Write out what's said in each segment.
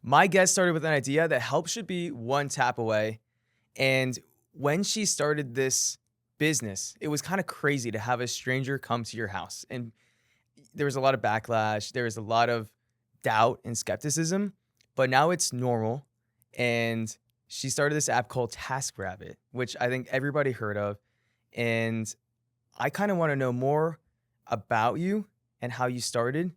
My guest started with an idea that help should be one tap away. And when she started this business, it was kind of crazy to have a stranger come to your house. And there was a lot of backlash. There was a lot of doubt and skepticism. But now it's normal. And she started this app called Taskrabbit, which I think everybody heard of. And I kind of want to know more about you and how you started.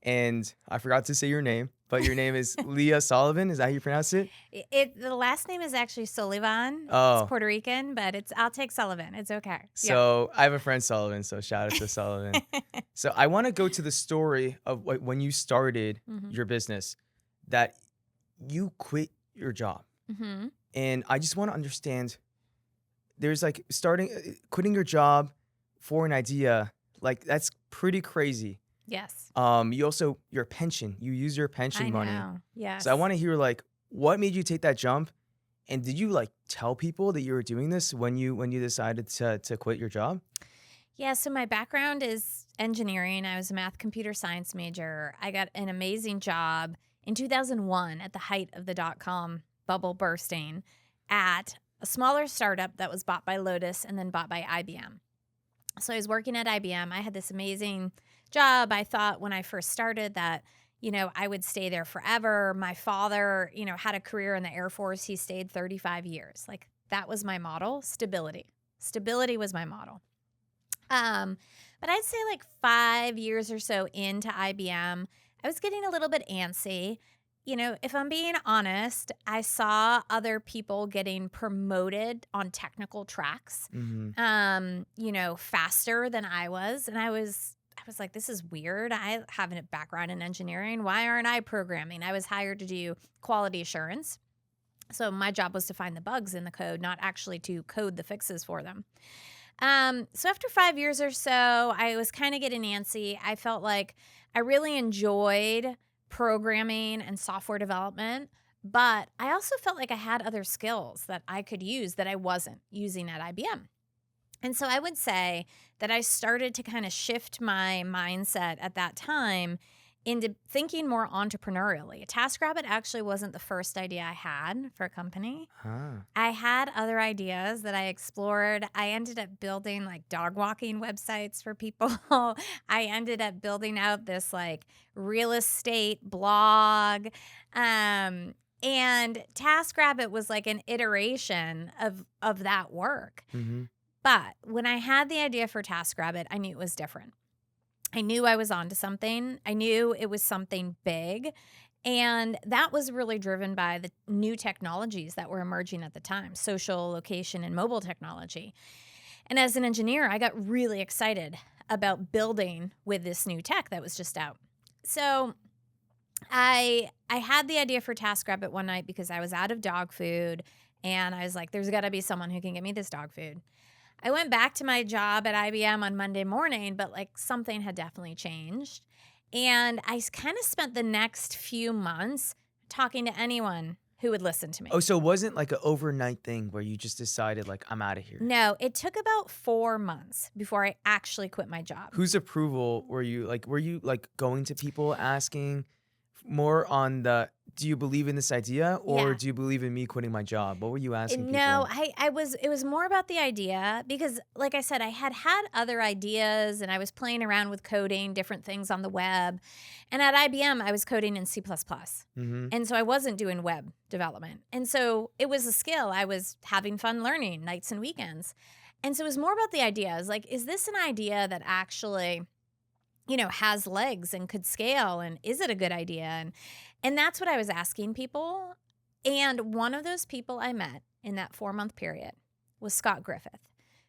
And I forgot to say your name, but your name is Leah Solivan. Is that how you pronounce it? The last name is actually Solivan. Oh. It's Puerto Rican, but I'll take Sullivan. It's okay. So I have a friend Sullivan, so shout out to Sullivan. So I want to go to the story of when you started your business, that you quit your job. Mm-hmm. And I just want to understand, there's like quitting your job for an idea, like that's pretty crazy. Yes. You also, your pension, you use your pension money. I know. Yes. So I want to hear like, what made you take that jump? And did you like tell people that you were doing this when you decided to quit your job? Yeah, so my background is engineering. I was a math computer science major. I got an amazing job in 2001 at the height of the dot-com bubble bursting at a smaller startup that was bought by Lotus and then bought by IBM. So I was working at IBM. I had this amazing job. I thought when I first started that, I would stay there forever. My father, had a career in the Air Force. He stayed 35 years. Like that was my model, stability. Stability was my model. But I'd say like 5 years or so into IBM, I was getting a little bit antsy. If I'm being honest, I saw other people getting promoted on technical tracks, faster than I was. And I was like, this is weird. I have a background in engineering. Why aren't I programming? I was hired to do quality assurance. So my job was to find the bugs in the code, not actually to code the fixes for them. So after 5 years or so, I was kind of getting antsy. I felt like I really enjoyed programming and software development, but I also felt like I had other skills that I could use that I wasn't using at IBM. And so I would say that I started to kind of shift my mindset at that time into thinking more entrepreneurially. TaskRabbit actually wasn't the first idea I had for a company. I had other ideas that I explored. I ended up building like dog walking websites for people. I ended up building out this like real estate blog. And TaskRabbit was like an iteration of that work. Mm-hmm. But when I had the idea for TaskRabbit, I knew it was different. I knew I was onto something. I knew it was something big. And that was really driven by the new technologies that were emerging at the time, social, location, and mobile technology. And as an engineer, I got really excited about building with this new tech that was just out. So I had the idea for TaskRabbit one night because I was out of dog food. And I was like, there's got to be someone who can get me this dog food. I went back to my job at IBM on Monday morning, but like something had definitely changed. And I kind of spent the next few months talking to anyone who would listen to me. Oh, so it wasn't like an overnight thing where you just decided like, I'm out of here. No, it took about 4 months before I actually quit my job. Whose approval were you going to people asking more on the, do you believe in this idea or do you believe in me quitting my job? What were you asking people? No, it was more about the idea because like I said, I had other ideas and I was playing around with coding different things on the web. And at IBM, I was coding in C++. Mm-hmm. And so I wasn't doing web development. And so it was a skill I was having fun learning nights and weekends. And so it was more about the ideas. Like, is this an idea that actually has legs and could scale, and is it a good idea? And that's what I was asking people. And one of those people I met in that 4-month period was Scott Griffith,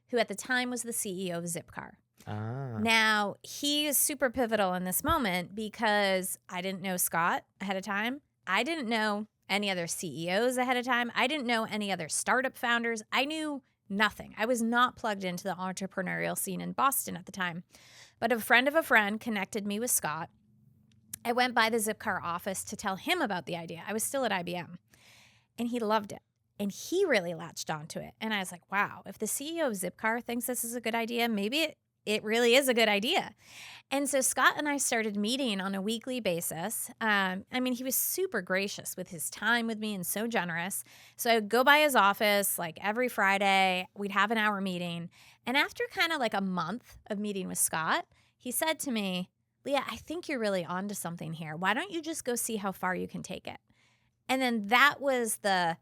who at the time was the CEO of Zipcar. Now, he is super pivotal in this moment because I didn't know Scott ahead of time. I didn't know any other CEOs ahead of time. I didn't know any other startup founders. I knew nothing. I was not plugged into the entrepreneurial scene in Boston at the time. But a friend of a friend connected me with Scott. I went by the Zipcar office to tell him about the idea. I was still at IBM. And he loved it. And he really latched onto it. And I was like, wow, if the CEO of Zipcar thinks this is a good idea, maybe it really is a good idea. And so Scott and I started meeting on a weekly basis. He was super gracious with his time with me and so generous. So I would go by his office like every Friday. We'd have an hour meeting. And after kind of like a month of meeting with Scott, he said to me, Leah, I think you're really onto something here. Why don't you just go see how far you can take it? And then that was the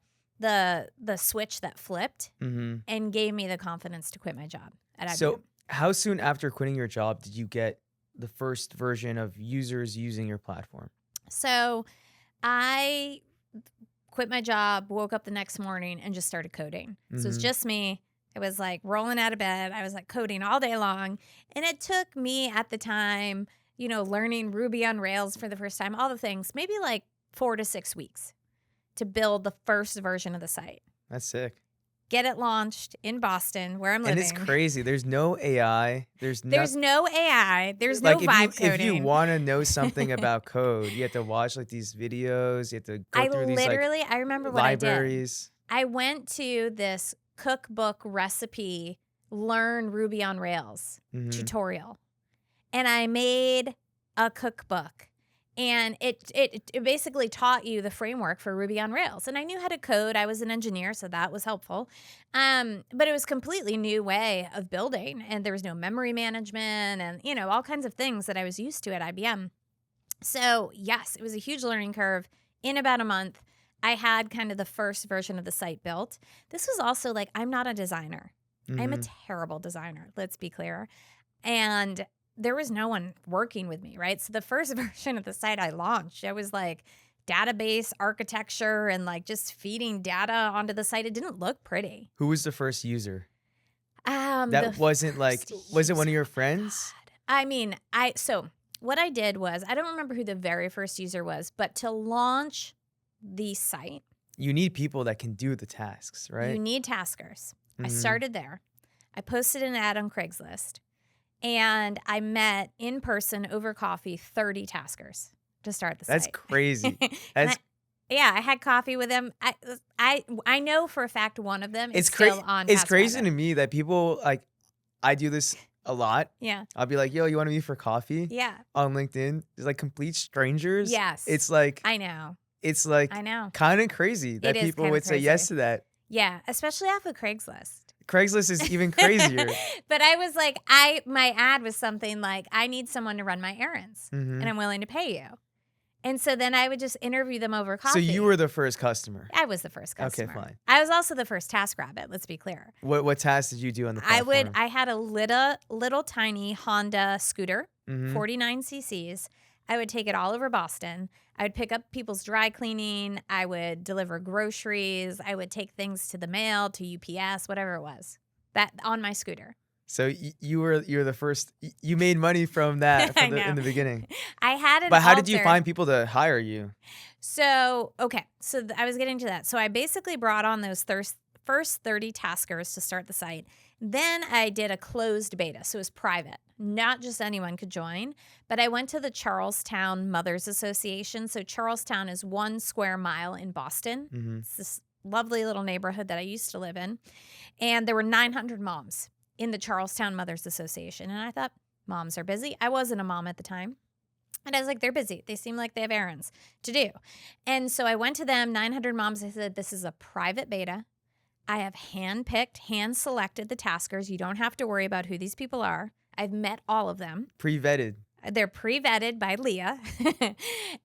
switch that flipped and gave me the confidence to quit my job at IBM. So how soon after quitting your job did you get the first version of users using your platform? So I quit my job, woke up the next morning, and just started coding. So it's just me. I was like rolling out of bed. I was like coding all day long. And it took me at the time, learning Ruby on Rails for the first time, all the things, maybe like 4 to 6 weeks to build the first version of the site. That's sick. Get it launched in Boston, where I'm living. And it's crazy. There's no AI. There's no AI. There's no vibe coding. If you want to know something about code, you have to watch like these videos. You have to go through these I remember what libraries. I went to this cookbook recipe, learn Ruby on Rails tutorial. And I made a cookbook. And it basically taught you the framework for Ruby on Rails. And I knew how to code. I was an engineer, so that was helpful. But it was a completely new way of building. And there was no memory management and, all kinds of things that I was used to at IBM. So, yes, it was a huge learning curve. In about a month, I had kind of the first version of the site built. This was also like, I'm not a designer. I'm a terrible designer, let's be clear. And there was no one working with me, right? So the first version of the site I launched, it was like database architecture and like just feeding data onto the site. It didn't look pretty. Who was the first user? Was it one of your friends? So what I did was, I don't remember who the very first user was, but to launch the site, you need people that can do the tasks, right? You need taskers. I started there. I posted an ad on Craigslist. And I met in person over coffee 30 taskers to start the site. That's crazy. I had coffee with them. I know for a fact one of them is still on. It's crazy to me that people I do this a lot. Yeah. I'll be like, yo, you want to meet for coffee? Yeah. On LinkedIn. It's like complete strangers. Yes. It's like, I know. It's like, I know. Kind of crazy that people would say yes to that. Yeah. Especially off of Craigslist. Craigslist is even crazier. But I was like, my ad was something like, I need someone to run my errands and I'm willing to pay you. And so then I would just interview them over coffee. So you were the first customer? I was the first customer. Okay, fine. I was also the first Taskrabbit, let's be clear. What tasks did you do on the platform? I had a little tiny Honda scooter, 49 cc's. I would take it all over Boston. I would pick up people's dry cleaning. I would deliver groceries. I would take things to the mail, to UPS, whatever it was. That on my scooter. So you're the first. You made money from that in the beginning. I had But how did you find people to hire you? So I was getting to that. So I basically brought on those first 30 taskers to start the site. Then I did a closed beta, so it was private. Not just anyone could join, but I went to the Charlestown Mothers Association. So Charlestown is 1 square mile in Boston. It's this lovely little neighborhood that I used to live in. And there were 900 moms in the Charlestown Mothers Association. And I thought, moms are busy. I wasn't a mom at the time. And I was like, they're busy. They seem like they have errands to do. And so I went to them, 900 moms. I said, this is a private beta. I have hand-selected the taskers. You don't have to worry about who these people are. I've met all of them. Pre-vetted. They're pre-vetted by Leah.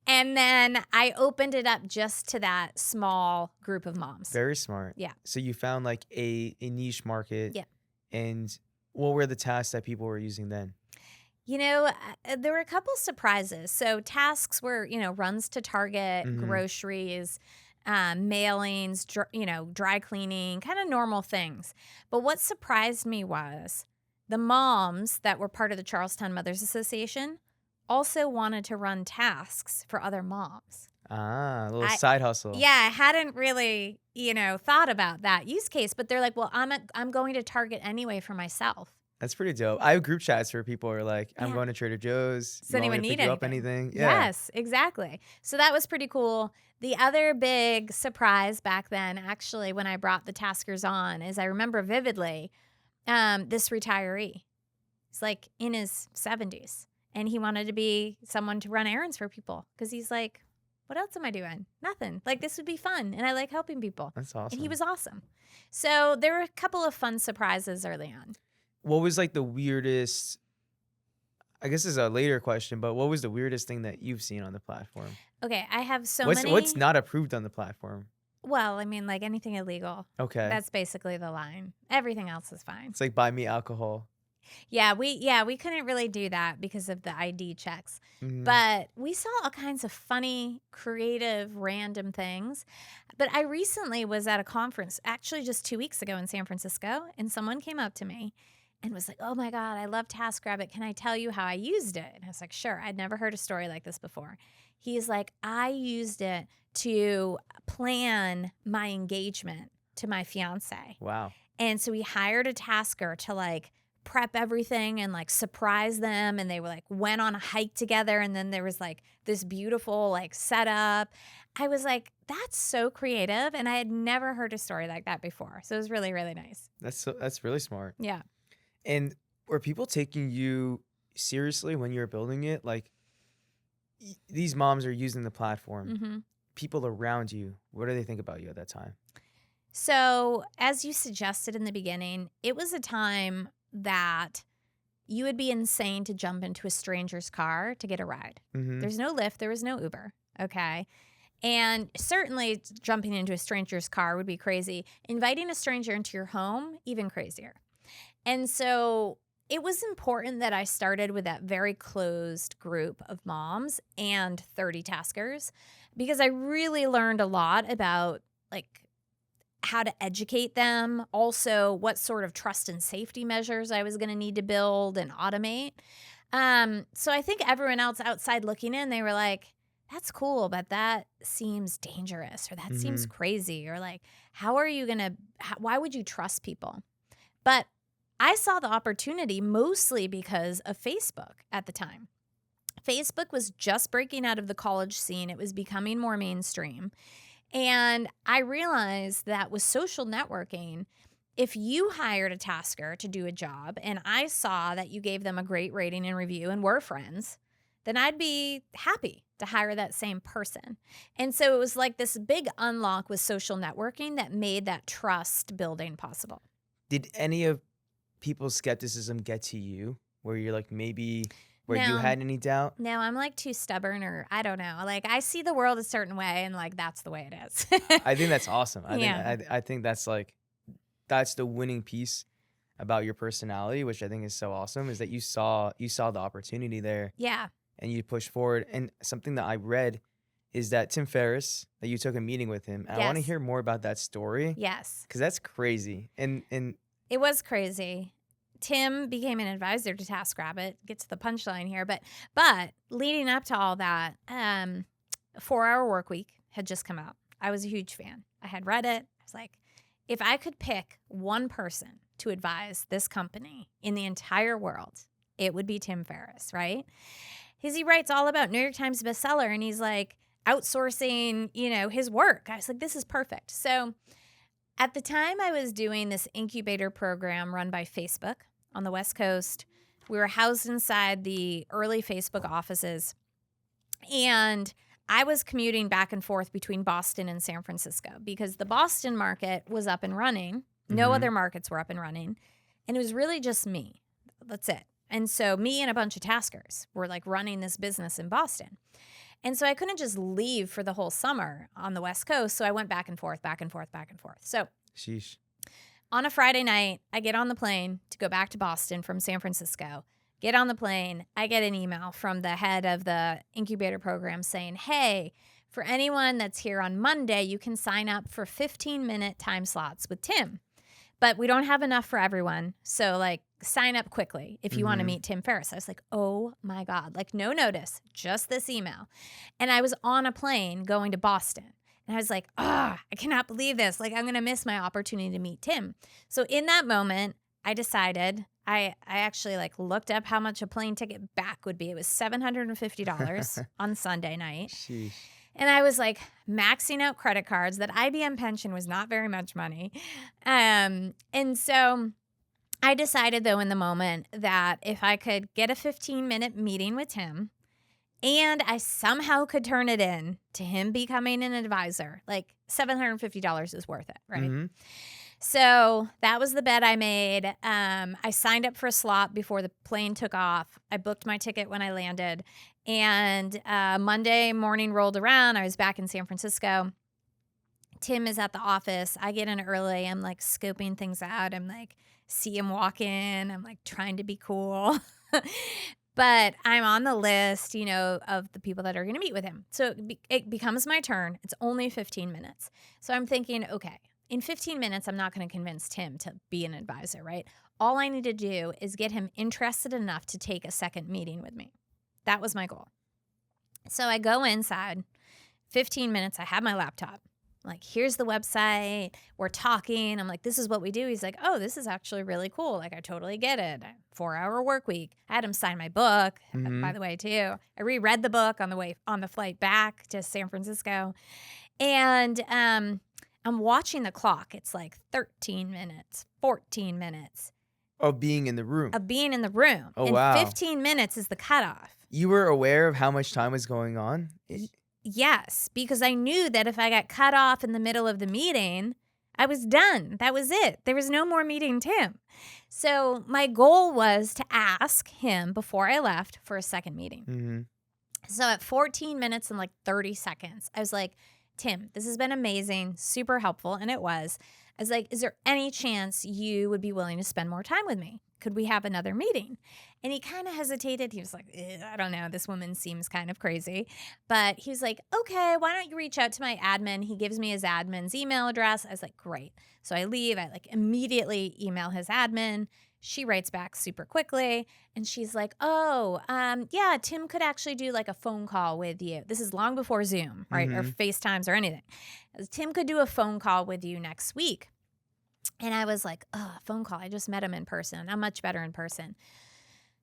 And then I opened it up just to that small group of moms. Very smart. Yeah. So you found like a niche market. Yeah. And what were the tasks that people were using then? There were a couple surprises. So tasks were, runs to Target, groceries, mailings, dry cleaning, kind of normal things. But what surprised me was the moms that were part of the Charlestown Mothers Association also wanted to run tasks for other moms. Ah, a little side hustle. Yeah, I hadn't really, thought about that use case, but they're like, well, I'm going to Target anyway for myself. That's pretty dope. I have group chats where people are like, I'm going to Trader Joe's. Does anyone need anything? Yeah. Yes, exactly. So that was pretty cool. The other big surprise back then, actually, when I brought the taskers on, is I remember vividly this retiree. He's like in his 70s. And he wanted to be someone to run errands for people because he's like, what else am I doing? Nothing. Like, this would be fun. And I like helping people. That's awesome. And he was awesome. So there were a couple of fun surprises early on. What was like the weirdest, I guess this is a later question, but what was the weirdest thing that you've seen on the platform? Okay, I have so What's many. What's not approved on the platform? Well, I mean, like anything illegal. Okay. That's basically the line. Everything else is fine. It's like buy me alcohol. Yeah, we couldn't really do that because of the ID checks. Mhm. But we saw all kinds of funny, creative, random things. But I recently was at a conference, actually just 2 weeks ago in San Francisco, and someone came up to me and was like, oh my God, I love Taskrabbit. Can I tell you how I used it? And I was like, sure. I'd never heard a story like this before. He's like, I used it to plan my engagement to my fiance. Wow. And so we hired a tasker to like prep everything and like surprise them. And they were like went on a hike together. And then there was like this beautiful like setup. I was like, that's so creative. And I had never heard a story like that before. So it was really, really nice. That's really smart. Yeah. And were people taking you seriously when you were building it? Like these moms are using the platform. Mm-hmm. People around you, what do they think about you at that time? So as you suggested in the beginning, it was a time that you would be insane to jump into a stranger's car to get a ride. Mm-hmm. There's no Lyft. There was no Uber. Okay. And certainly jumping into a stranger's car would be crazy. Inviting a stranger into your home, even crazier. And so it was important that I started with that very closed group of moms and 30 taskers because I really learned a lot about like how to educate them, also what sort of trust and safety measures I was going to need to build and automate. So I think everyone else outside looking in, they were like, that's cool, but that seems dangerous or that seems crazy or like, why would you trust people? But I saw the opportunity mostly because of Facebook at the time. Facebook was just breaking out of the college scene. It was becoming more mainstream. And I realized that with social networking, if you hired a tasker to do a job and I saw that you gave them a great rating and review and were friends, then I'd be happy to hire that same person. And so it was like this big unlock with social networking that made that trust building possible. Did any of people's skepticism get to you where you're like maybe where you had any doubt? No, I'm like too stubborn or I don't know. Like I see the world a certain way and like that's the way it is. I think that's awesome. Yeah. I think that's like that's the winning piece about your personality, which I think is so awesome, is that you saw the opportunity there. Yeah. And you pushed forward. And something that I read is that Tim Ferriss, that you took a meeting with him. And I want to Yes. hear more about that story. Yes. Because that's crazy. And It was crazy. Tim became an advisor to Taskrabbit. Get to the punchline here, but leading up to all that, 4-Hour Workweek had just come out. I was a huge fan. I had read it. I was like, if I could pick one person to advise this company in the entire world, it would be Tim Ferriss, right? Because he writes all about New York Times bestseller, and he's like outsourcing, his work. I was like, this is perfect. So at the time, I was doing this incubator program run by Facebook on the West Coast. We were housed inside the early Facebook offices, and I was commuting back and forth between Boston and San Francisco because the Boston market was up and running. No other markets were up and running, and it was really just me. That's it. And so me and a bunch of taskers were like running this business in Boston. And so I couldn't just leave for the whole summer on the West Coast. So I went back and forth, back and forth, back and forth. So sheesh. On a Friday night, I get on the plane to go back to Boston from San Francisco. Get on the plane. I get an email from the head of the incubator program saying, hey, for anyone that's here on Monday, you can sign up for 15-minute time slots with Tim. But we don't have enough for everyone. So like sign up quickly if you want to meet Tim Ferriss. I was like, oh my God, like no notice, just this email. And I was on a plane going to Boston. And I was like, I cannot believe this. Like I'm going to miss my opportunity to meet Tim. So in that moment, I decided, I actually like looked up how much a plane ticket back would be. It was $750 on Sunday night. Sheesh. And I was like maxing out credit cards. That IBM pension was not very much money. And so I decided, though, in the moment that if I could get a 15-minute meeting with Tim and I somehow could turn it in to him becoming an advisor, like $750 is worth it, right? Mm-hmm. So that was the bet I made. I signed up for a slot before the plane took off. I booked my ticket when I landed. And Monday morning rolled around. I was back in San Francisco. Tim is at the office. I get in early. I'm like scoping things out. I'm like, see him walk in. I'm like trying to be cool. But I'm on the list, of the people that are going to meet with him. So it becomes my turn. It's only 15 minutes. So I'm thinking, okay, in 15 minutes, I'm not going to convince Tim to be an advisor, right? All I need to do is get him interested enough to take a second meeting with me. That was my goal. So I go inside, 15 minutes, I have my laptop. I'm like, here's the website. We're talking. I'm like, this is what we do. He's like, oh, this is actually really cool. Like, I totally get it. 4-hour work week. I had him sign my book, by the way, too. I reread the book on the flight back to San Francisco. And I'm watching the clock. It's like 13 minutes, 14 minutes. Of being in the room. Oh, and wow. 15 minutes is the cutoff. You were aware of how much time was going on? Yes, because I knew that if I got cut off in the middle of the meeting, I was done. That was it. There was no more meeting Tim. So my goal was to ask him before I left for a second meeting. Mm-hmm. So at 14 minutes and like 30 seconds, I was like, Tim, this has been amazing, super helpful. And it was. I was like, is there any chance you would be willing to spend more time with me? Could we have another meeting? And he kind of hesitated. He was like, I don't know. This woman seems kind of crazy. But he was like, okay, why don't you reach out to my admin? He gives me his admin's email address. I was like, great. So I leave. I like immediately email his admin. She writes back super quickly. And she's like, oh, yeah, Tim could actually do like a phone call with you. This is long before Zoom, right? Or FaceTimes or anything. Tim could do a phone call with you next week. And I was like, oh, phone call. I just met him in person. I'm much better in person.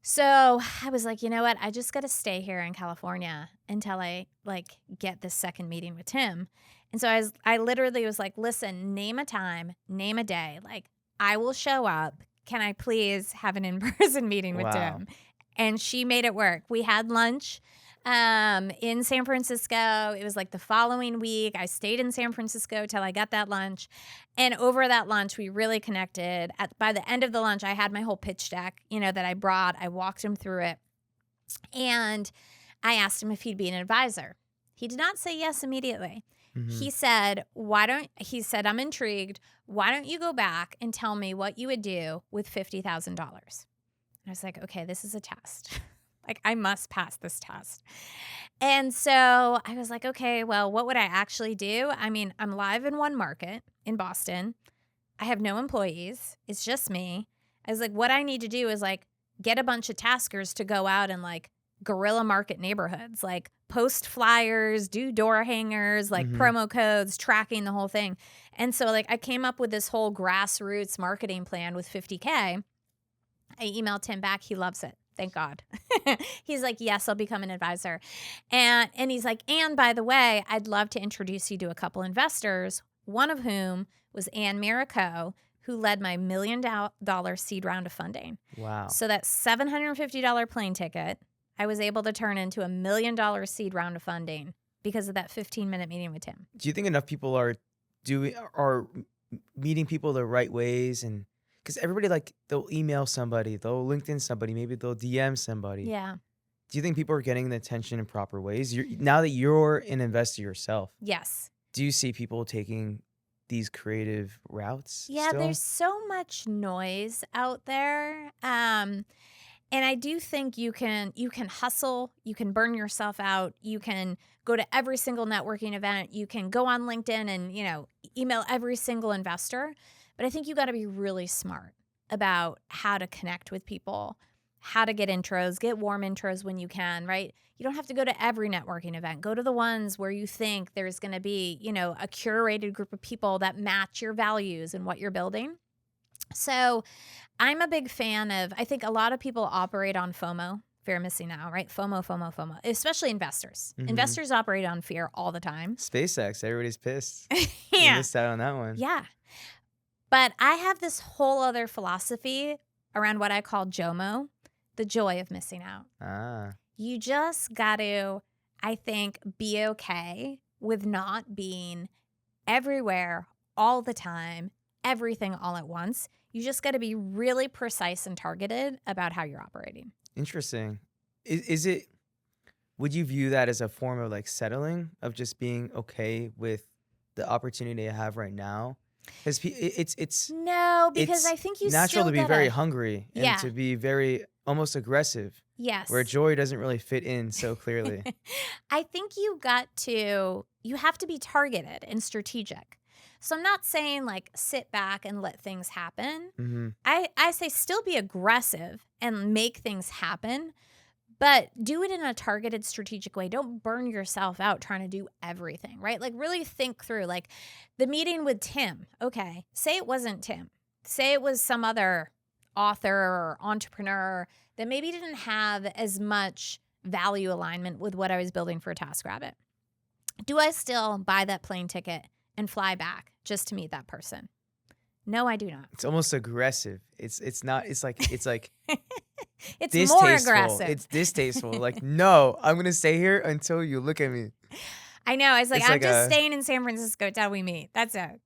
So I was like, you know what? I just got to stay here in California until I like get this second meeting with Tim. And so I literally was like, listen, name a time, name a day. Like, I will show up. Can I please have an in-person meeting with Tim? And she made it work. We had lunch in San Francisco. It was like the following week. I stayed in San Francisco till I got that lunch. And over that lunch, we really connected. By the end of the lunch, I had my whole pitch deck, that I brought. I walked him through it. And I asked him if he'd be an advisor. He did not say yes immediately. He said, I'm intrigued. Why don't you go back and tell me what you would do with $50,000? And I was like, okay, this is a test. Like, I must pass this test. And so I was like, okay, well, what would I actually do? I mean, I'm live in one market in Boston. I have no employees. It's just me. I was like, what I need to do is like get a bunch of taskers to go out and like guerrilla market neighborhoods, like post flyers, do door hangers, like promo codes, tracking the whole thing. And so like I came up with this whole grassroots marketing plan with $50K. I emailed Tim back. He loves it. Thank God. He's like, yes, I'll become an advisor. And he's like, and by the way, I'd love to introduce you to a couple investors, one of whom was Ann Miraco, who led my $1 million seed round of funding. Wow. So that $750 plane ticket, I was able to turn into $1 million seed round of funding because of that 15-minute meeting with Tim. Do you think enough people are meeting people the right ways? And because everybody, like, they'll email somebody, they'll LinkedIn somebody, maybe they'll DM somebody. Yeah. Do you think people are getting the attention in proper ways? Now that you're an investor yourself. Yes. Do you see people taking these creative routes? Yeah, still? there's so much noise out there. And I do think you can hustle, you can burn yourself out, you can go to every single networking event, you can go on LinkedIn and, email every single investor. But I think you got to be really smart about how to connect with people, how to get intros, get warm intros when you can, right? You don't have to go to every networking event. Go to the ones where you think there's going to be, a curated group of people that match your values and what you're building. So I'm a big fan of, I think a lot of people operate on FOMO, fear of missing out, right? FOMO, especially investors. Investors operate on fear all the time. SpaceX, everybody's pissed. Yeah. You missed out on that one. Yeah. But I have this whole other philosophy around what I call JOMO, the joy of missing out. You just got to, I think, be okay with not being everywhere all the time, everything all at once. You just got to be really precise and targeted about how you're operating. Interesting. Is it, would you view that as a form of like settling, of just being okay with the opportunity I have right now? Because it's No, because it's I think you natural still to be gotta, very hungry and Yeah. to be very almost aggressive, Yes. where joy doesn't really fit in so clearly. I think you have to be targeted and strategic. So I'm not saying like sit back and let things happen. Mm-hmm. I say still be aggressive and make things happen, but do it in a targeted, strategic way. Don't burn yourself out trying to do everything, right? Like really think through like the meeting with Tim. Okay, say it wasn't Tim. Say it was some other author or entrepreneur that maybe didn't have as much value alignment with what I was building for Taskrabbit. Do I still buy that plane ticket and fly back just to meet that person? No, I do not. It's almost aggressive. It's not. It's like It's distasteful. more aggressive. It's distasteful. Like, no, I'm gonna stay here until you look at me. I know. I was like, It's I'm like just a- staying in San Francisco till we meet. That's it.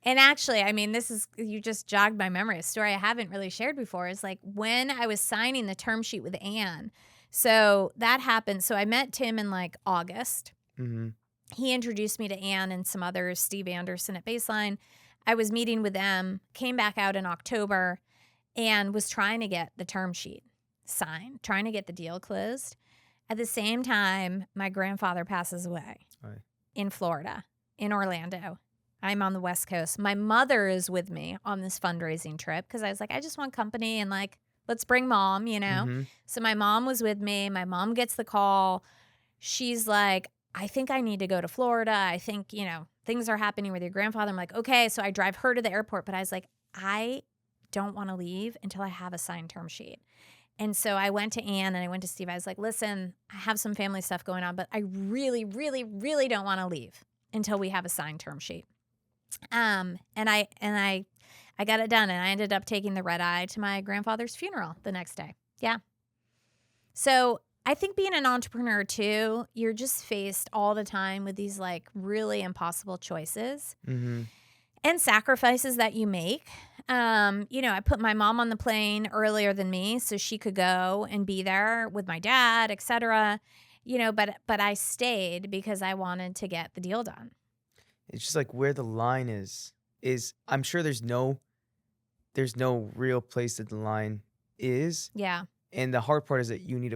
And actually, I mean, you just jogged my memory. A story I haven't really shared before is like when I was signing the term sheet with Anne. So that happened. So I met Tim in like August. Mm-hmm. He introduced me to Anne and some others, Steve Anderson at Baseline. I was meeting with them, came back out in October, and was trying to get the term sheet signed, trying to get the deal closed. At the same time, my grandfather passes away Right. in Florida, in Orlando. I'm on the West Coast. My mother is with me on this fundraising trip because I was like, I just want company and like, let's bring mom, you know? Mm-hmm. So my mom was with me. My mom gets the call. She's like, I think I need to go to Florida. I think, things are happening with your grandfather. I'm like, okay. So I drive her to the airport, but I was like, I don't want to leave until I have a signed term sheet. And so I went to Anne and I went to Steve. I was like, listen, I have some family stuff going on, but I really, really, really don't want to leave until we have a signed term sheet. And I got it done, and I ended up taking the red eye to my grandfather's funeral the next day. Yeah. So I think being an entrepreneur too, you're just faced all the time with these like really impossible choices Mm-hmm. and sacrifices that you make. I put my mom on the plane earlier than me so she could go and be there with my dad, etc. But I stayed because I wanted to get the deal done. It's just like where the line is I'm sure there's no real place that the line is. Yeah. And the hard part is that you need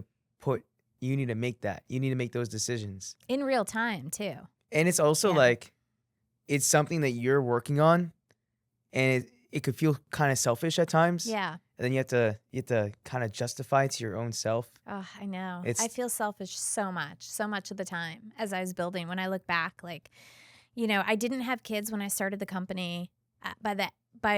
to make those decisions. In real time too. And it's also Yeah. like, it's something that you're working on, and it could feel kind of selfish at times. Yeah. And then you have to kind of justify it to your own self. Oh, I know. It's- I feel selfish so much of the time as I was building. When I look back, like, I didn't have kids when I started the company. By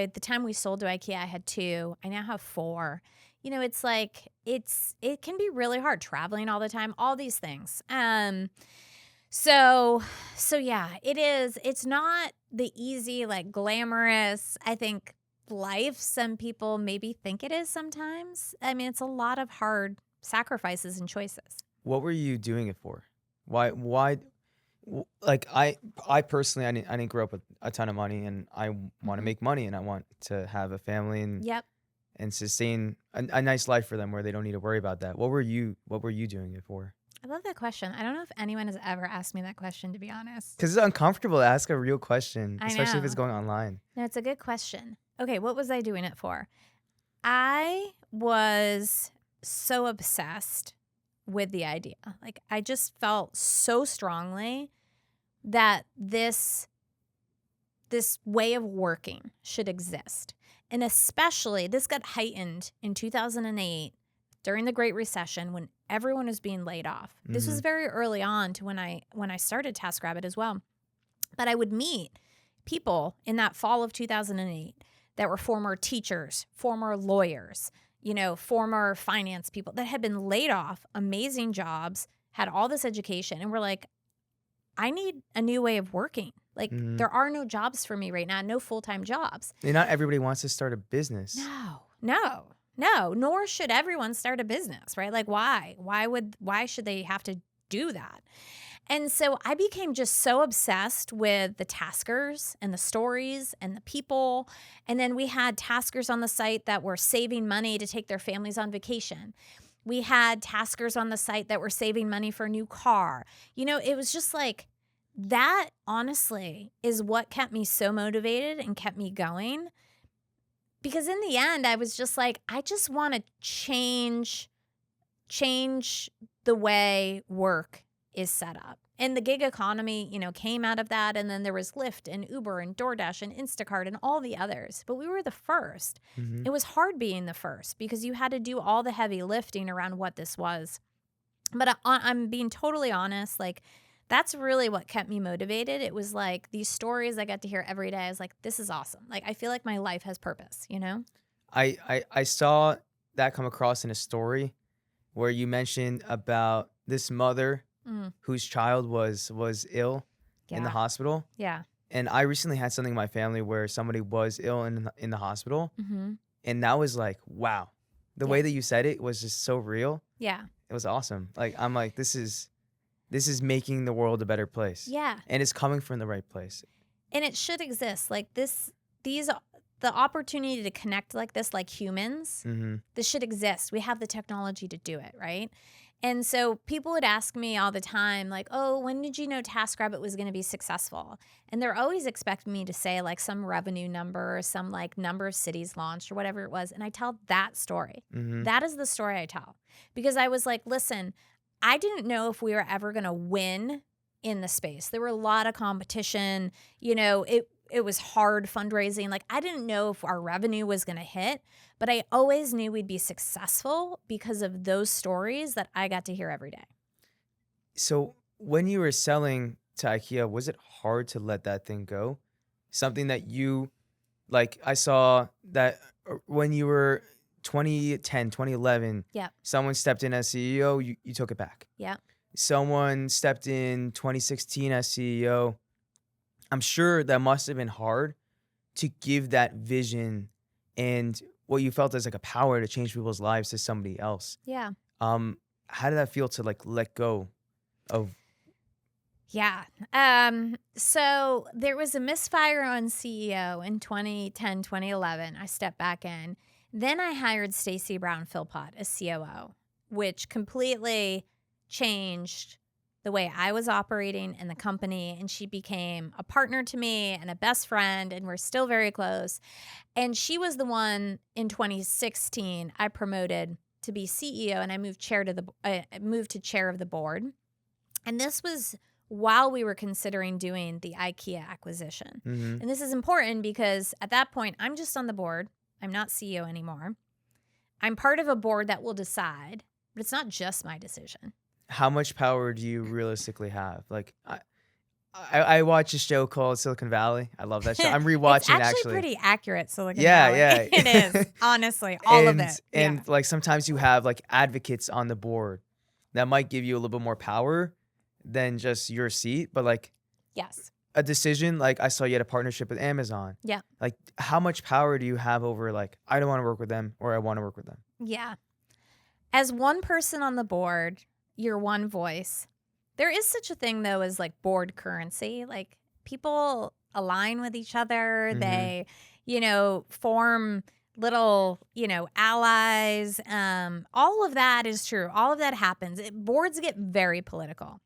the time we sold to IKEA, I had 2. I now have 4. It's like it can be really hard traveling all the time, all these things. So yeah, it is. It's not the easy, like glamorous, I think, life some people maybe think it is sometimes. I mean, it's a lot of hard sacrifices and choices. What were you doing it for? Why? Like I personally, I didn't grow up with a ton of money, and I want to make money, and I want to have a family Yep. and sustain a nice life for them where they don't need to worry about that. What were you doing it for? I love that question. I don't know if anyone has ever asked me that question, to be honest. Because it's uncomfortable to ask a real question, I especially if know. it's going online. No, it's a good question. Okay, what was I doing it for? I was so obsessed with the idea. Like, I just felt so strongly that this way of working should exist. And especially, this got heightened in 2008 during the Great Recession when everyone was being laid off. This was very early on to when I started Taskrabbit as well. But I would meet people in that fall of 2008 that were former teachers, former lawyers, former finance people that had been laid off, amazing jobs, had all this education, and were like, I need a new way of working. Like, there are no jobs for me right now, no full-time jobs. And not everybody wants to start a business. No. No, nor should everyone start a business, right? Like why? Why should they have to do that? And so I became just so obsessed with the taskers and the stories and the people. And then we had taskers on the site that were saving money to take their families on vacation. We had taskers on the site that were saving money for a new car. You know, it was just like that, honestly, is what kept me so motivated and kept me going. Because in the end, I was just like, I just want to change the way work is set up. And the gig economy, you know, came out of that. And then there was Lyft and Uber and DoorDash and Instacart and all the others. But we were the first. Mm-hmm. It was hard being the first because you had to do all the heavy lifting around what this was. But I'm being totally honest, like, that's really what kept me motivated. It was like these stories I got to hear every day. I was like, this is awesome. Like, I feel like my life has purpose, you know? I saw that come across in a story where you mentioned about this mother whose child was ill in the hospital. Yeah. And I recently had something in my family where somebody was ill in the hospital. Mm-hmm. And that was like, wow. The way that you said it was just so real. Yeah. It was awesome. Like, I'm like, this is making the world a better place. Yeah. And it's coming from the right place. And it should exist. Like the opportunity to connect like this, like humans, this should exist. We have the technology to do it, right? And so people would ask me all the time, like, oh, when did you know Taskrabbit was going to be successful? And they're always expecting me to say like some revenue number or some like number of cities launched or whatever it was. And I tell that story. That is the story I tell. Because I was like, listen, I didn't know if we were ever going to win in the space. There were a lot of competition. You know, it was hard fundraising. Like, I didn't know if our revenue was going to hit, but I always knew we'd be successful because of those stories that I got to hear every day. So when you were selling to IKEA, was it hard to let that thing go? Something that you, like, I saw that when you were 2010, 2011, someone stepped in as CEO, you took it back. Yeah. Someone stepped in 2016 as CEO. I'm sure that must have been hard to give that vision and what you felt as like a power to change people's lives to somebody else. Yeah. How did that feel to like let go of? Yeah. So there was a misfire on CEO in 2010, 2011. I stepped back in. Then I hired Stacey Brown Philpott as COO, which completely changed the way I was operating in the company. And she became a partner to me and a best friend, and we're still very close. And she was the one in 2016 I promoted to be CEO, and I moved to chair of the board. And this was while we were considering doing the IKEA acquisition. And this is important because at that point, I'm just on the board. I'm not CEO anymore. I'm part of a board that will decide, but it's not just my decision. How much power do you realistically have? Like, I watch a show called Silicon Valley. I love that show. I'm rewatching it's actually pretty accurate, Silicon Valley. Yeah. It is, honestly, all of it. And like sometimes you have like advocates on the board that might give you a little bit more power than just your seat. But like, yes, a decision, like I saw you had a partnership with Amazon. Yeah. Like, how much power do you have over like, I don't want to work with them or I want to work with them? Yeah. As one person on the board, your one voice. There is such a thing though as like board currency. Like people align with each other. They, form little, allies. All of that is true. All of that happens. Boards get very political.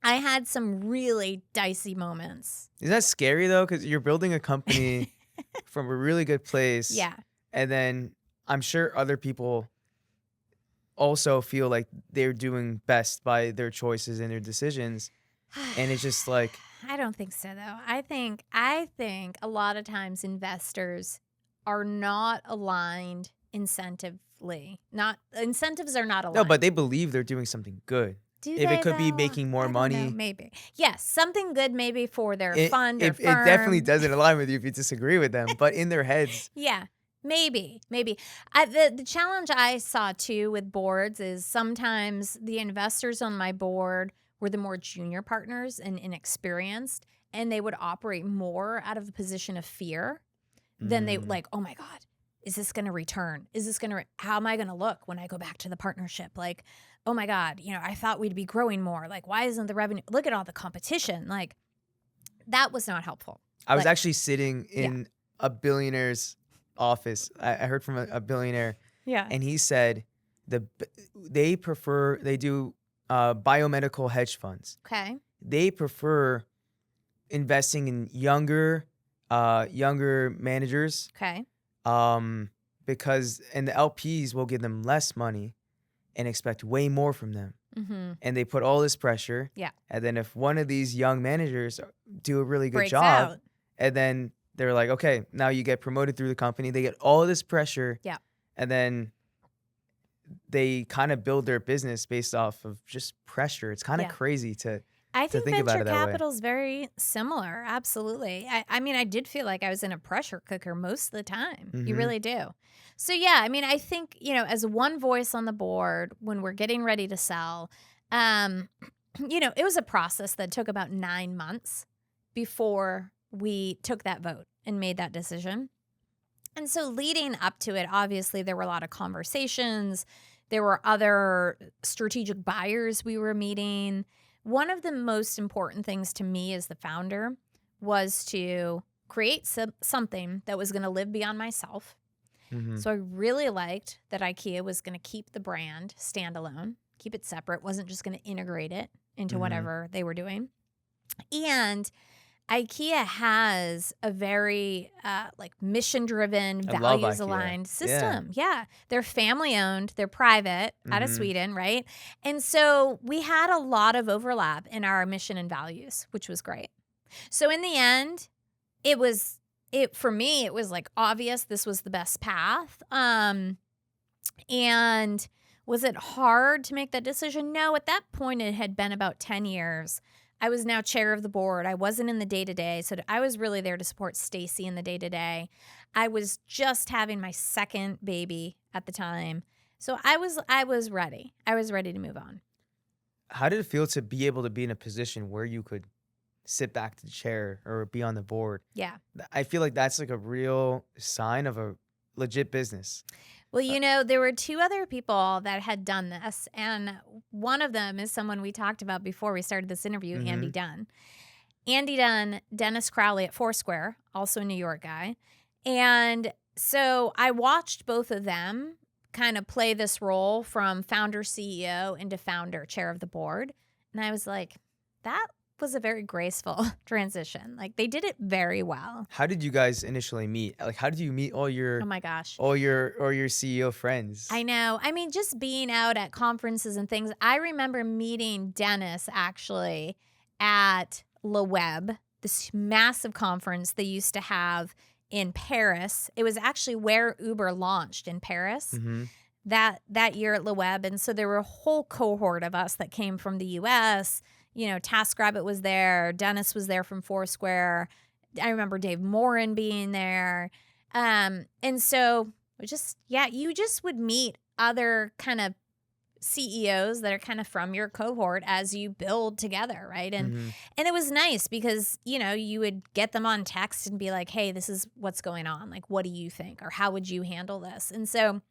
I had some really dicey moments. Is that scary though? Because you're building a company from a really good place. Yeah. And then I'm sure other people also feel like they're doing best by their choices and their decisions. And it's just like, I don't think so though. I think a lot of times investors are not aligned incentively. Incentives are not aligned. No, but they believe they're doing something good. If it could be making more money. Maybe. Yes, something good maybe for their fund or It firm. definitely doesn't align with you if you disagree with them. But in their heads. Yeah. Maybe. The challenge I saw too with boards is sometimes the investors on my board were the more junior partners and inexperienced, and they would operate more out of a position of fear than they like, oh my God, is this going to return? Is this going to, how am I going to look when I go back to the partnership? Like, oh my God, I thought we'd be growing more. Like, why isn't the revenue? Look at all the competition. Like, that was not helpful. I was actually sitting in a billionaire's office. I heard from a billionaire. Yeah. And he said they do biomedical hedge funds. Okay. They prefer investing in younger managers. Okay. Because the LPs will give them less money and expect way more from them. Mm-hmm. And they put all this pressure. Yeah. And then if one of these young managers do a really good Breaks job, out. and then they're like, okay, now you get promoted through the company. They get all this pressure. Yeah. And then they kind of build their business based off of just pressure. It's kind of crazy to I think think about venture it that way. capital is very similar. Absolutely. I mean, I did feel like I was in a pressure cooker most of the time. You Mhm. really do. So, yeah, I mean, I think, as one voice on the board when we're getting ready to sell, it was a process that took about 9 months before we took that vote and made that decision. And so leading up to it, obviously, there were a lot of conversations. There were other strategic buyers we were meeting. One of the most important things to me as the founder was to create something that was going to live beyond myself. Mhm. So I really liked that IKEA was going to keep the brand standalone, keep it separate, wasn't just going to integrate it into Mhm. whatever they were doing. And IKEA has a very mission-driven, I love IKEA. values-aligned system. Yeah. They're family-owned. They're private out of Mhm. Sweden, right? And so we had a lot of overlap in our mission and values, which was great. So in the end, for me, it was like obvious this was the best path. And was it hard to make that decision? No, at that point, it had been about 10 years. I was now chair of the board. I wasn't in the day-to-day, so I was really there to support Stacy in the day-to-day. I was just having my second baby at the time. So I was ready. I was ready to move on. How did it feel to be able to be in a position where you could sit back to the chair or be on the board? Yeah. I feel like that's like a real sign of a legit business. Well, there were 2 other people that had done this, and one of them is someone we talked about before we started this interview, Mhm. Andy Dunn. Andy Dunn, Dennis Crowley at Foursquare, also a New York guy. And so I watched both of them kind of play this role from founder CEO into founder chair of the board. And I was like, that was a very graceful transition. Like, they did it very well. How did you guys initially meet? Like, how did you meet all your Oh my gosh. your CEO friends? I know. I mean, just being out at conferences and things. I remember meeting Dennis actually at Le Web, this massive conference they used to have in Paris. It was actually where Uber launched in Paris. Mhm. That year at Le Web. And so there were a whole cohort of us that came from the US. Taskrabbit was there. Dennis was there from Foursquare. I remember Dave Morin being there. And so you just would meet other kind of CEOs that are kind of from your cohort as you build together, right? And Mhm. and it was nice because, you would get them on text and be like, hey, this is what's going on. Like, what do you think? Or how would you handle this? And so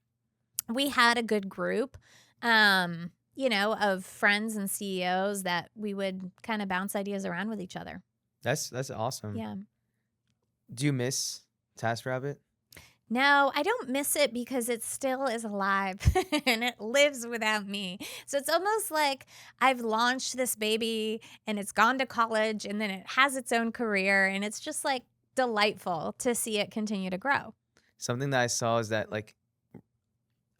we had a good group, of friends and CEOs that we would kind of bounce ideas around with each other. That's awesome. Yeah. Do you miss Taskrabbit? No, I don't miss it because it still is alive and it lives without me. So it's almost like I've launched this baby and it's gone to college and then it has its own career, and it's just like delightful to see it continue to grow. Something that I saw is that, like,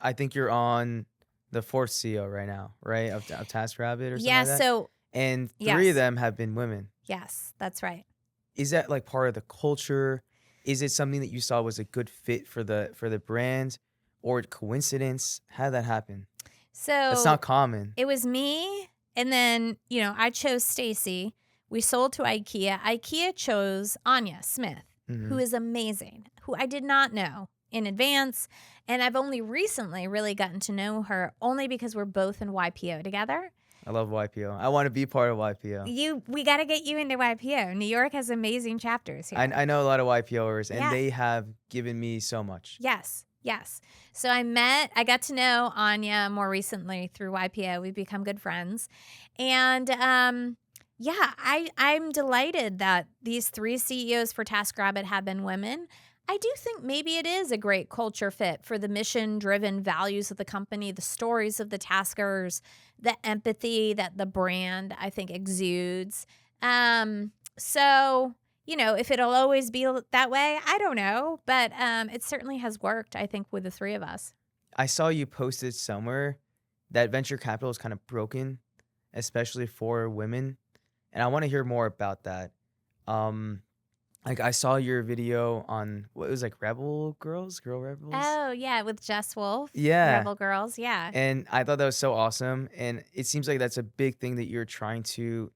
I think you're on the 4th CEO right now, right? Of Taskrabbit or something Yeah, like that? so And 3 yes. of them have been women. yes, that's right. Is that like part of the culture? Is it something that you saw was a good fit for the brand, or coincidence? How did that happen? So That's not common. it was me, and then, I chose Stacy. We sold to IKEA. IKEA chose Anya Smith, Mhm. who is amazing, who I did not know in advance. And I've only recently really gotten to know her only because we're both in YPO together. I love YPO. I want to be part of YPO. We got to get you into YPO. New York has amazing chapters here. I know a lot of YPOers, and Yeah. they have given me so much. Yes. So I got to know Anya more recently through YPO. We've become good friends. And I'm delighted that these 3 CEOs for TaskRabbit have been women. I do think maybe it is a great culture fit for the mission-driven values of the company, the stories of the taskers, the empathy that the brand, I think, exudes. So, if it'll always be that way, I don't know. But it certainly has worked, I think, with the 3 of us. I saw you posted somewhere that venture capital is kind of broken, especially for women. And I want to hear more about that. Like I saw your video on what it was like Rebel Girls, Girl Rebels. Oh, yeah, with Jess Wolf. Yeah. Rebel Girls, yeah. And I thought that was so awesome. And it seems like that's a big thing that you're trying to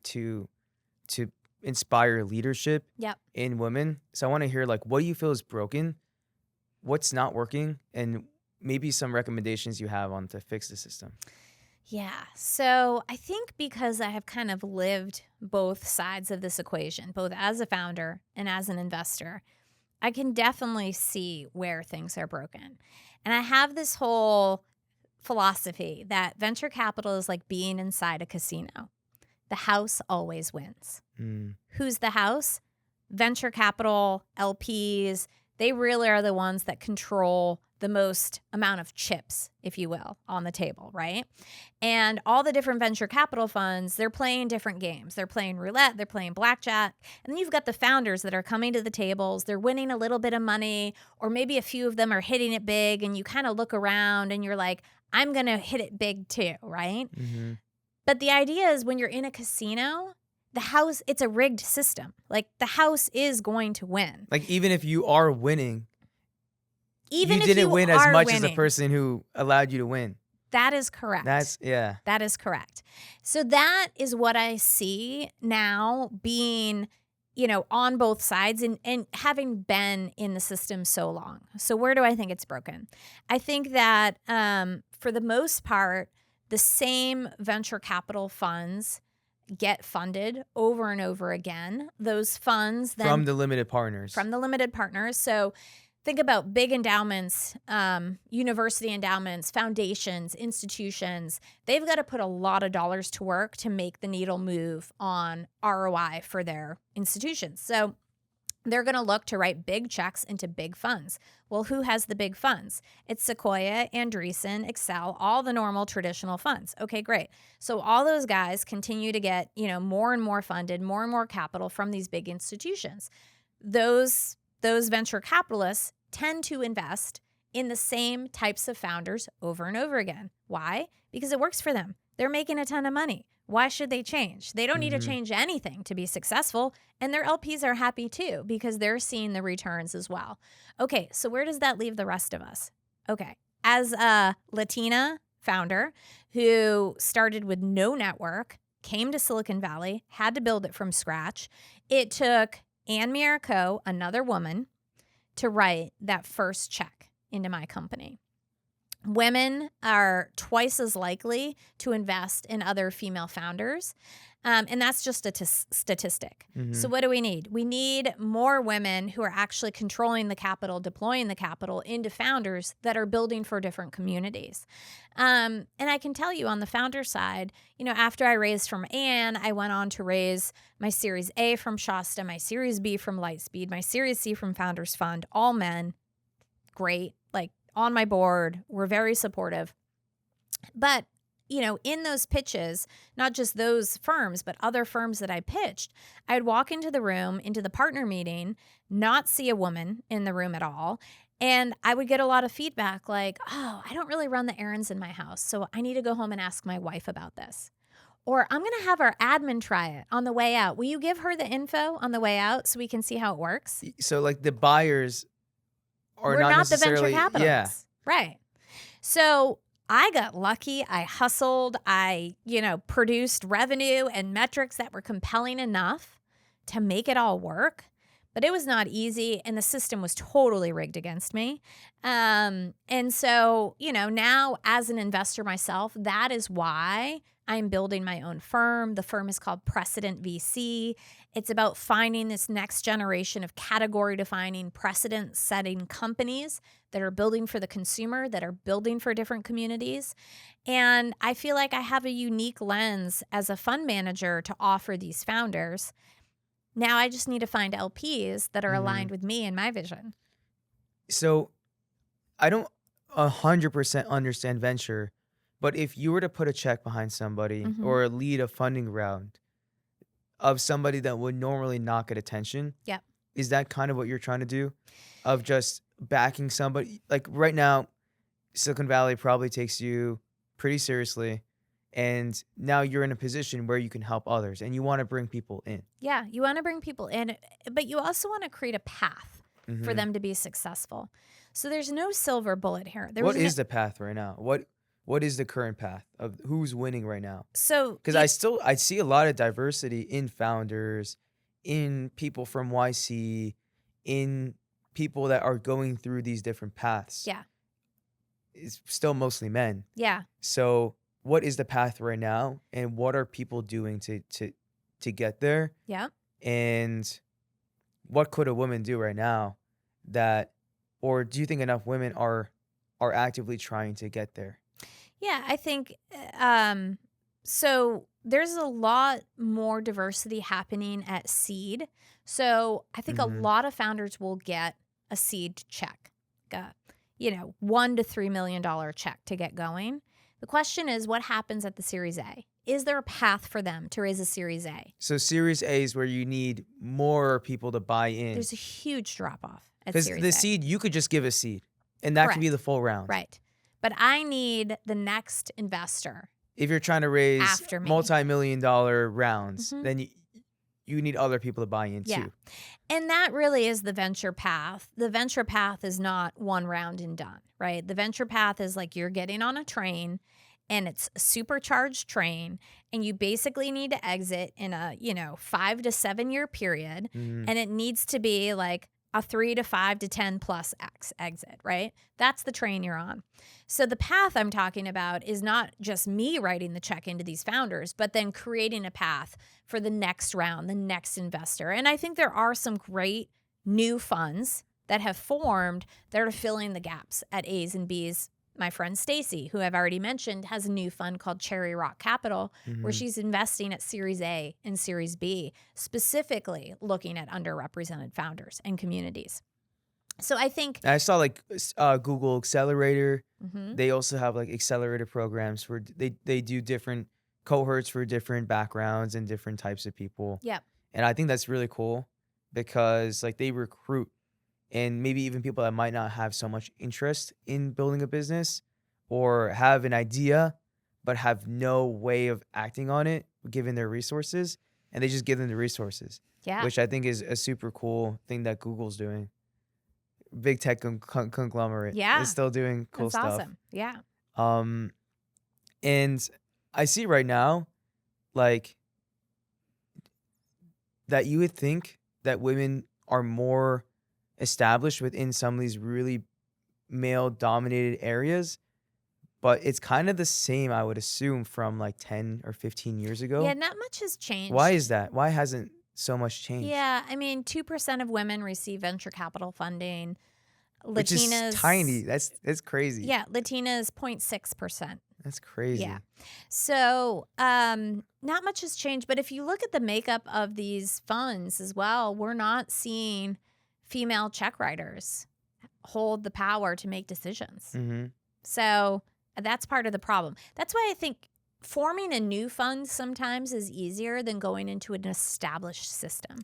inspire leadership in women. So I want to hear like what do you feel is broken, what's not working, and maybe some recommendations you have on to fix the system. Yeah. So I think because I have kind of lived both sides of this equation, both as a founder and as an investor, I can definitely see where things are broken. And I have this whole philosophy that venture capital is like being inside a casino. The house always wins. Who's the house? Venture capital, LPs. They really are the ones that control the most amount of chips, if you will, on the table, right? And all the different venture capital funds, they're playing different games. They're playing roulette, they're playing blackjack. And then you've got the founders that are coming to the tables. They're winning a little bit of money, or maybe a few of them are hitting it big, and you kind of look around and you're like, I'm going to hit it big too, right? Mm-hmm. But the idea is when you're in a casino, the house, it's a rigged system. Like the house is going to win. Like even if you are winning, you didn't win as much as the person who allowed you to win. That is correct. That is correct. So that is what I see now being, on both sides and having been in the system so long. So where do I think it's broken? I think that for the most part, the same venture capital funds get funded over and over again. Those funds then from the limited partners. So think about big endowments, university endowments, foundations, institutions. They've got to put a lot of dollars to work to make the needle move on ROI for their institutions. So they're going to look to write big checks into big funds. Well, who has the big funds? It's Sequoia, Andreessen, Excel, all the normal traditional funds. Okay, great. So all those guys continue to get, more and more funded, more and more capital from these big institutions. Those venture capitalists tend to invest in the same types of founders over and over again. Why? Because it works for them. They're making a ton of money. Why should they change? They don't need to change anything to be successful, and their LPs are happy too because they're seeing the returns as well. Okay, so where does that leave the rest of us? Okay, as a Latina founder who started with no network, came to Silicon Valley, had to build it from scratch, it took Anne Miraco, another woman, to write that first check into my company. Women are twice as likely to invest in other female founders. And that's just a statistic. Mm-hmm. So what do we need? We need more women who are actually controlling the capital, deploying the capital into founders that are building for different communities. And I can tell you on the founder side, after I raised from Anne, I went on to raise my Series A from Shasta, my Series B from Lightspeed, my Series C from Founders Fund, all men. Great. Like on my board, we're very supportive. But in those pitches, not just those firms, but other firms that I pitched, I'd walk into the room, into the partner meeting, not see a woman in the room at all. And I would get a lot of feedback like, oh, I don't really run the errands in my house, so I need to go home and ask my wife about this. Or I'm going to have our admin try it on the way out. Will you give her the info on the way out so we can see how it works? So like the buyers are We're not not the necessarily, venture capitalists. Yeah. Right. So I got lucky. I hustled. I, produced revenue and metrics that were compelling enough to make it all work. But it was not easy, and the system was totally rigged against me. And so, now as an investor myself, that is why I'm building my own firm. The firm is called Precedent VC. It's about finding this next generation of category defining, precedent setting companies that are building for the consumer, that are building for different communities. And I feel like I have a unique lens as a fund manager to offer these founders. Now I just need to find LPs that are aligned with me and my vision. So I don't 100% understand venture, but if you were to put a check behind somebody or lead a funding round of somebody that would normally not get attention, Yep. is that kind of what you're trying to do? Of just backing somebody? Like right now, Silicon Valley probably takes you pretty seriously. And now you're in a position where you can help others and you want to bring people in. Yeah, you want to bring people in, but you also want to create a path for them to be successful. So there's no silver bullet here. What is the path right now? What is the current path of who's winning right now? So because I see a lot of diversity in founders, in people from YC, in people that are going through these different paths. Yeah. It's still mostly men. Yeah. So what is the path right now, and what are people doing to get there? Yeah. And what could a woman do right now or do you think enough women are actively trying to get there? Yeah, I think so there's a lot more diversity happening at seed. So I think a lot of founders will get a seed check, $1 to $3 million check to get going. The question is, what happens at the Series A? Is there a path for them to raise a Series A? So Series A is where you need more people to buy in. There's a huge drop-off at Series A. Series Because A. the seed, you could just give a seed, and that could be the full round. Right. But I need the next investor. If you're trying to raise After me. multi-million-dollar rounds, then you need other people to buy in too. And that really is the venture path. The venture path is not one round and done, right? The venture path is like you're getting on a train and it's a supercharged train and you basically need to exit in a, 5 to 7 year period. And it needs to be like a 3 to 5 to 10 plus X exit, right? That's the train you're on. So the path I'm talking about is not just me writing the check into these founders, but then creating a path for the next round, the next investor. And I think there are some great new funds that have formed that are filling the gaps at A's and B's. My friend Stacy, who I've already mentioned, has a new fund called Cherry Rock Capital, where she's investing at Series A and Series B, specifically looking at underrepresented founders and communities. So I think I saw like Google Accelerator. They also have like accelerator programs where they do different cohorts for different backgrounds and different types of people. Yep. And I think that's really cool because like they recruit, and maybe even people that might not have so much interest in building a business or have an idea but have no way of acting on it given their resources, and they just give them the resources. Yeah. Which I think is a super cool thing that Google's doing. Big tech conglomerate. Yeah. Is still doing cool That's stuff. awesome. Yeah. And I see right now, like, that you would think that women are more established within some of these really male-dominated areas, but it's kind of the same, I would assume, from like 10 or 15 years ago. Yeah, not much has changed. Why is that? Why hasn't so much changed? Yeah, I mean, 2% of women receive venture capital funding. Which is tiny. That's crazy. Yeah, Latinas 0.6%. That's crazy. Yeah. So not much has changed. But if you look at the makeup of these funds as well, we're not seeing female check writers hold the power to make decisions. So that's part of the problem. That's why I think forming a new fund sometimes is easier than going into an established system.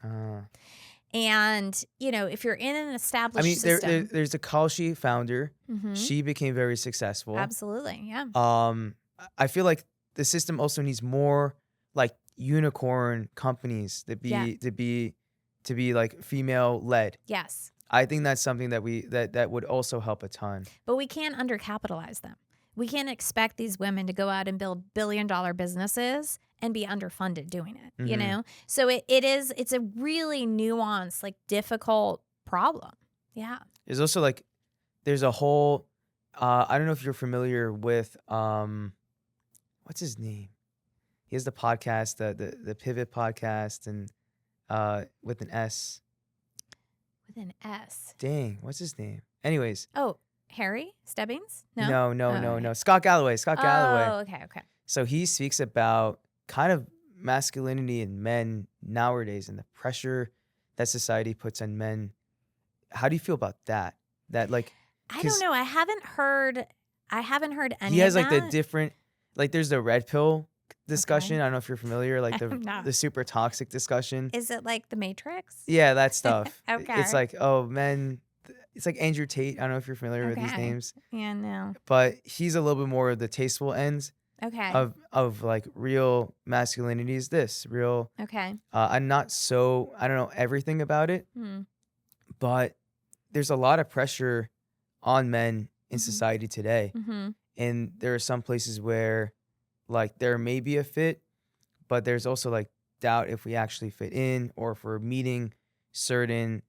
And, if you're in an established system. There's a Kalshi founder. She became very successful. Absolutely, yeah. I feel like the system also needs more like unicorn companies to be like female led. Yes. I think that's something that would also help a ton. But we can't undercapitalize them. We can't expect these women to go out and build billion-dollar businesses and be underfunded doing it, So it's a really nuanced, like difficult problem. Yeah. There's also like, there's a whole, I don't know if you're familiar with, what's his name? He has the podcast, the Pivot podcast, and with an S. With an S. Dang, what's his name? Anyways. Oh, Harry Stebbings? No. No. Scott Galloway. Oh, okay. So he speaks about kind of masculinity in men nowadays and the pressure that society puts on men. How do you feel about that? That like, I don't know. I haven't heard any. He has of like that. the different, like there's the red pill discussion. Okay. I don't know if you're familiar, like I'm not. the super toxic discussion. Is it like the Matrix? Yeah, that stuff. Okay. It's like, oh, men. It's like Andrew Tate. I don't know if you're familiar with these Okay. names. Yeah, no. But he's a little bit more of the tasteful ends Okay. of like real masculinity is this. Real. Okay. I'm not so, I don't know everything about it, Hmm. but there's a lot of pressure on men in Mhm. society today. Mm-hmm. And there are some places where like there may be a fit, but there's also like doubt if we actually fit in or if we're meeting certain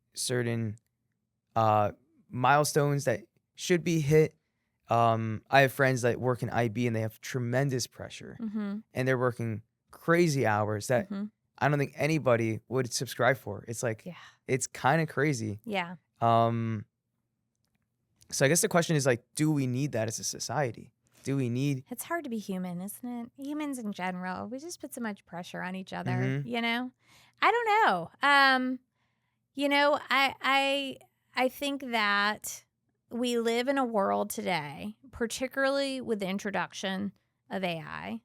milestones that should be hit. I have friends that work in IB and they have tremendous pressure Mm-hmm. and they're working crazy hours that Mm-hmm. I don't think anybody would subscribe for. It's like, Yeah. it's kind of crazy. Yeah. So I guess the question is like, do we need that as a society? Do we need? It's hard to be human, isn't it? Humans in general, we just put so much pressure on each other. Mhm. You know, I don't know. You know, I think that we live in a world today, particularly with the introduction of AI.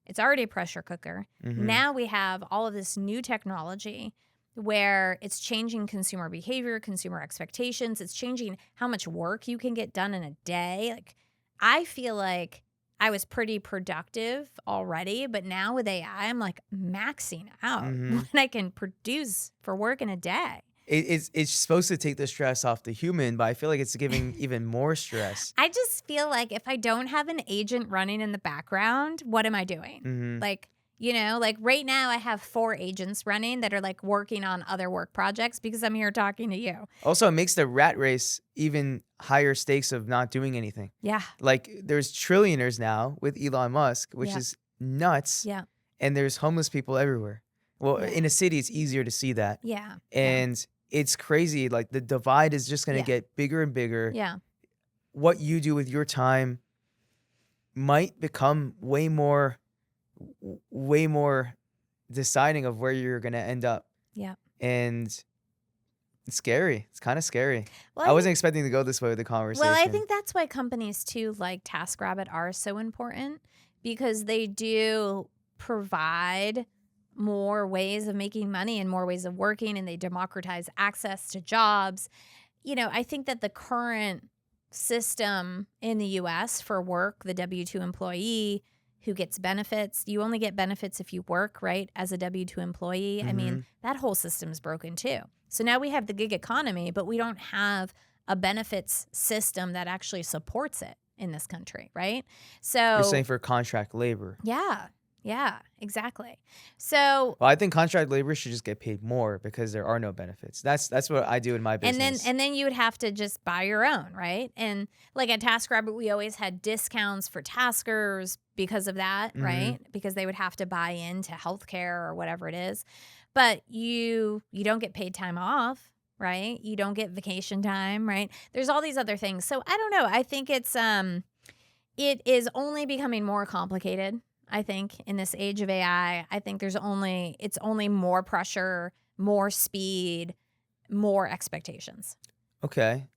It's already a pressure cooker. Mhm. Now we have all of this new technology where it's changing consumer behavior, consumer expectations. It's changing how much work you can get done in a day. Like, I feel like I was pretty productive already, but now with AI, I'm like maxing out Mhm. what I can produce for work in a day. It's supposed to take the stress off the human, but I feel like it's giving even more stress. I just feel like if I don't have an agent running in the background, what am I doing? Mhm. Like, you know, like right now I have 4 agents running that are like working on other work projects because I'm here talking to you. Also, it makes the rat race even higher stakes of not doing anything. Yeah. Like there's trillionaires now with Elon Musk, which Yeah. is nuts. Yeah. And there's homeless people everywhere. Well, Yeah. in a city, it's easier to see that. Yeah. And it's crazy. Like the divide is just going to Yeah. get bigger and bigger. Yeah. What you do with your time might become way more deciding of where you're going to end up. Yeah. And it's scary. It's kind of scary. Well, I wasn't expecting to go this way with the conversation. Well, I think that's why companies too, like Taskrabbit, are so important because they do provide more ways of making money and more ways of working, and they democratize access to jobs. You know, I think that the current system in the US for work, the W-2 employee who gets benefits, you only get benefits if you work, right, as a W-2 employee. I mean, that whole system is broken too. So now we have the gig economy, but we don't have a benefits system that actually supports it in this country, right? So You're saying for contract labor. Yeah, exactly. So Well, I think contract labor should just get paid more because there are no benefits. That's what I do in my business. and then you would have to just buy your own, right? And like at Taskrabbit, we always had discounts for taskers because of that, right? Because they would have to buy into healthcare or whatever it is. But you don't get paid time off, right? You don't get vacation time, right? There's all these other things. So I don't know. I think it is only becoming more complicated. I think in this age of AI, I think it's only more pressure, more speed, more expectations. Okay.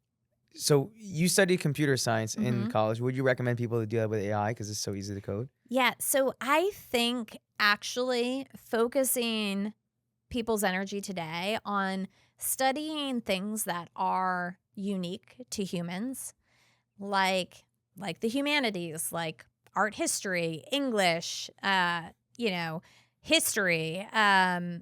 So you studied computer science in college. Would you recommend people to do that with AI because it's so easy to code? Yeah. So I think actually focusing people's energy today on studying things that are unique to humans, like the humanities, like art history, English, history. I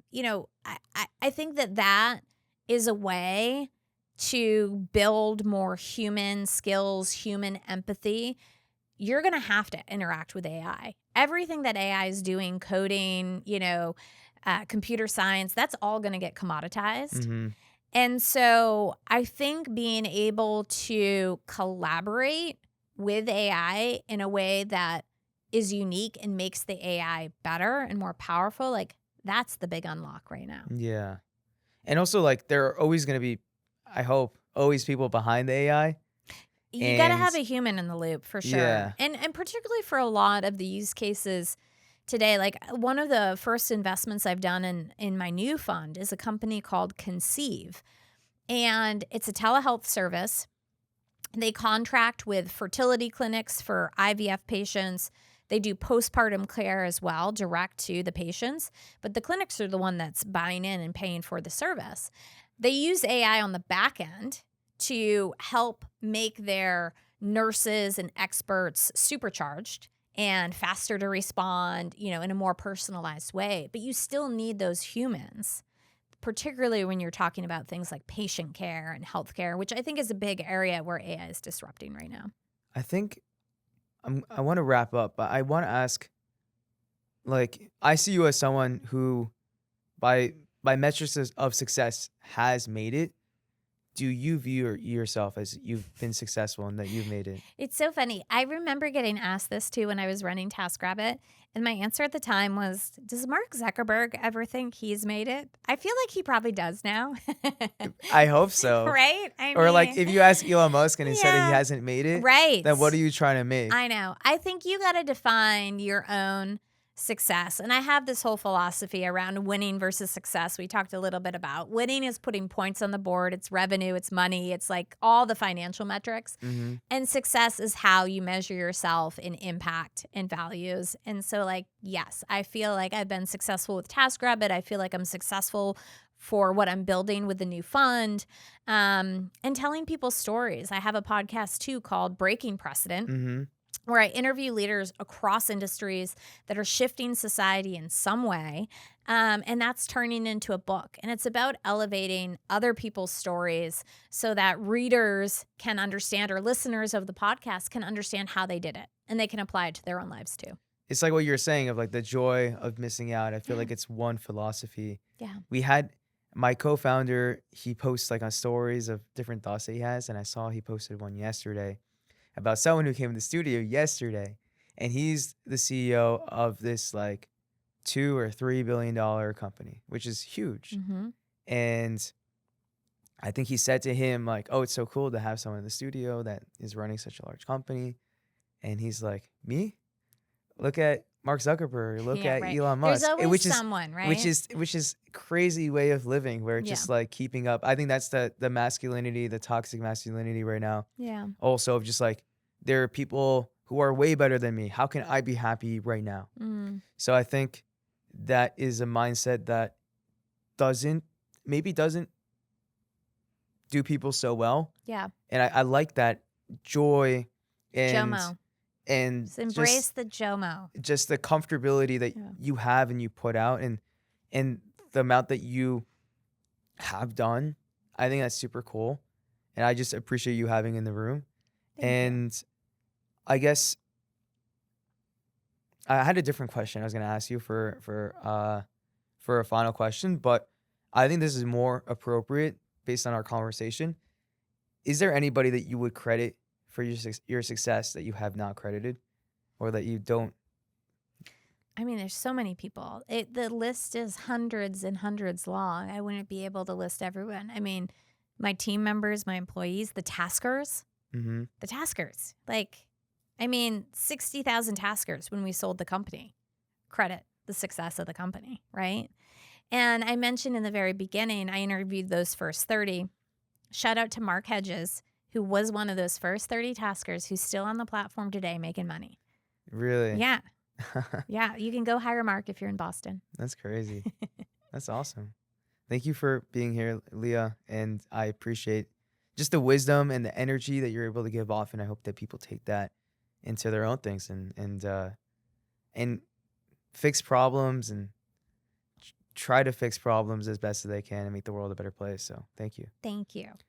think that is a way to build more human skills, human empathy. You're going to have to interact with AI. Everything that AI is doing, coding, computer science, that's all going to get commoditized. And so I think being able to collaborate with AI in a way that is unique and makes the AI better and more powerful, like that's the big unlock right now. Yeah. And also, like, there are always going to be, I hope, always people behind the AI. You got to And have a human in the loop for sure. yeah, And particularly for a lot of the use cases today, like one of the first investments I've done in my new fund is a company called Conceive. And it's a telehealth service. They contract with fertility clinics for IVF patients. They do postpartum care as well, direct to the patients. But the clinics are the one that's buying in and paying for the service. They use AI on the back end to help make their nurses and experts supercharged and faster to respond, in a more personalized way. But you still need those humans, particularly when you're talking about things like patient care and healthcare, which I think is a big area where AI is disrupting right now. I think I want to wrap up, but I want to ask, like, I see you as someone who, by metrics of success, has made it. Do you view yourself as you've been successful and that you've made it? It's so funny. I remember getting asked this too when I was running Taskrabbit. And my answer at the time was, does Mark Zuckerberg ever think he's made it? I feel like he probably does now. I hope so. Right? Or like if you ask Elon Musk and he said he Yeah. hasn't made it, Right. then what are you trying to make? I know. I think you got to define your own success. And I have this whole philosophy around winning versus success. We talked a little bit about winning is putting points on the board. It's revenue, it's money, it's like all the financial metrics. Mm-hmm. And success is how you measure yourself in impact and values. And so, like, yes, I feel like I've been successful with TaskRabbit. I feel like I'm successful for what I'm building with the new fund, and telling people stories. I have a podcast too called Breaking Precedent, Mm-hmm. where I interview leaders across industries that are shifting society in some way. And that's turning into a book. And it's about elevating other people's stories so that readers can understand, or listeners of the podcast can understand how they did it. And they can apply it to their own lives too. It's like what you're saying of like the joy of missing out. I feel like it's one philosophy. Yeah. We had my co-founder, he posts like on stories of different thoughts that he has. And I saw he posted one yesterday about someone who came to the studio yesterday, and he's the CEO of this like $2 or $3 billion company, which is huge. Mm-hmm. And I think he said to him like, "Oh, it's so cool to have someone in the studio that is running such a large company." And he's like, "Me? Look at Mark Zuckerberg. Look at right. Elon Musk." There's always which is someone, right? which is crazy way of living where it's just like keeping up. I think that's the masculinity, the toxic masculinity right now. Yeah. Also of just like, there are people who are way better than me. How can I be happy right now? Mm. So I think that is a mindset that doesn't do people so well. Yeah. And I like that joy and JOMO. and Just embrace the JOMO. just the comfortability that you have and you put out, and the amount that you have done. I think that's super cool. And I just appreciate you having in the room. Thank you. I guess I had a different question I was going to ask you for a final question, but I think this is more appropriate based on our conversation. Is there anybody that you would credit for your success that you have not credited, or that you don't? I mean, there's so many people. The list is hundreds and hundreds long. I wouldn't be able to list everyone. I mean, my team members, my employees, the taskers. Mm-hmm. The taskers. Like, I mean, 60,000 taskers when we sold the company. Credit the success of the company, right? And I mentioned in the very beginning, I interviewed those first 30. Shout out to Mark Hedges, who was one of those first 30 taskers who's still on the platform today making money. Really? Yeah. Yeah. You can go hire Mark if you're in Boston. That's crazy. That's awesome. Thank you for being here, Leah. And I appreciate just the wisdom and the energy that you're able to give off. And I hope that people take that into their own things and fix problems and try to fix problems as best as they can and make the world a better place. So thank you. Thank you.